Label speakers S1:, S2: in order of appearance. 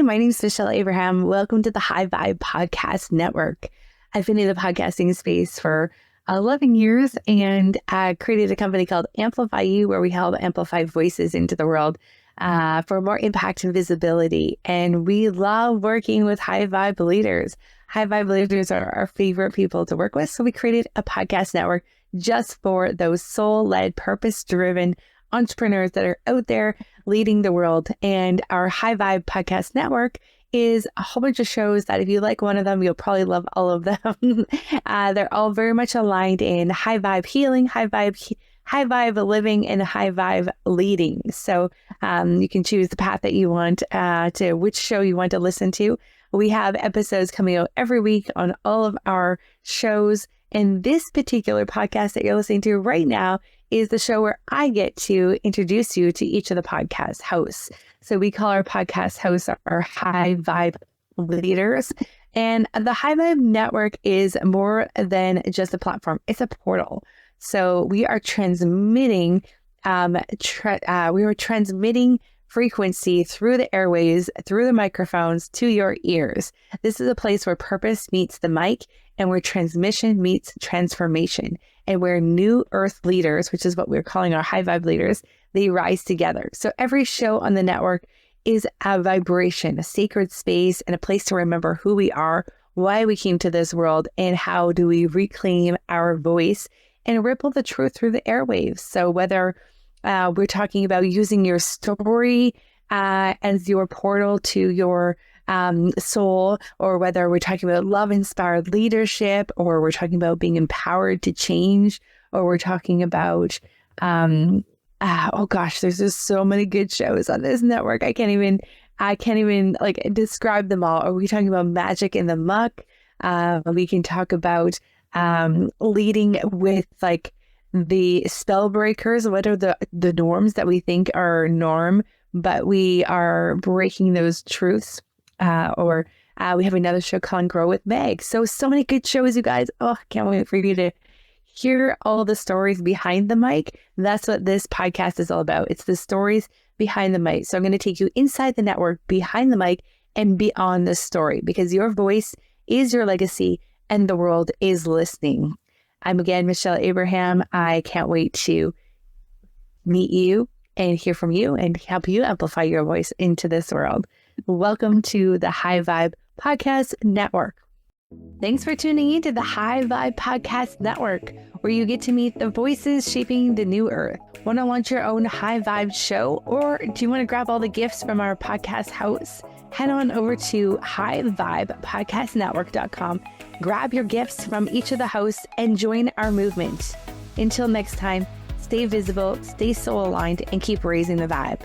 S1: Hi, my name is Michelle Abraham. Welcome to the High Vibe Podcast Network. I've been in the podcasting space for 11 years and created a company called Amplify You, where we help amplify voices into the world for more impact and visibility. And we love working with high vibe leaders. High vibe leaders are our favorite people to work with. So we created a podcast network just for those soul-led, purpose-driven entrepreneurs that are out there leading the world. And our High Vibe Podcast Network is a whole bunch of shows that if you like one of them, you'll probably love all of them. They're all very much aligned in high vibe healing, high vibe living, and high vibe leading. So you can choose the path that you want to which show you want to listen to. We have episodes coming out every week on all of our shows. And this particular podcast that you're listening to right now is the show where I get to introduce you to each of the podcast hosts. So we call our podcast hosts our high vibe leaders. And the High Vibe Network is more than just a platform. It's a portal. So we are transmitting, frequency through the airwaves, through the microphones to your ears. This is a place where purpose meets the mic and where transmission meets transformation, and where new earth leaders, which is what we're calling our high vibe leaders, they rise together. So every show on the network is a vibration, a sacred space, and a place to remember who we are, why we came to this world, and how do we reclaim our voice and ripple the truth through the airwaves. So whether we're talking about using your story as your portal to your soul, or whether we're talking about love-inspired leadership, or we're talking about being empowered to change, or we're talking about, oh gosh, there's just so many good shows on this network. I can't even like describe them all. Are we talking about magic in the muck? We can talk about leading with like the spell breakers. What are the norms that we think are norm, but we are breaking those truths? Or we have another show called Grow with Meg. So many good shows, you guys. Oh, can't wait for you to hear all the stories behind the mic. That's what this podcast is all about. It's the stories behind the mic. So I'm going to take you inside the network, behind the mic, and beyond the story, because your voice is your legacy and the world is listening. I'm again, Michelle Abraham. I can't wait to meet you and hear from you and help you amplify your voice into this world. Welcome to the High Vibe Podcast Network. Thanks for tuning in to the High Vibe Podcast Network, where you get to meet the voices shaping the new earth. Want to launch your own high vibe show, or do you want to grab all the gifts from our podcast hosts? Head on over to highvibepodcastnetwork.com. Grab your gifts from each of the hosts and join our movement. Until next time, stay visible, stay soul aligned, and keep raising the vibe.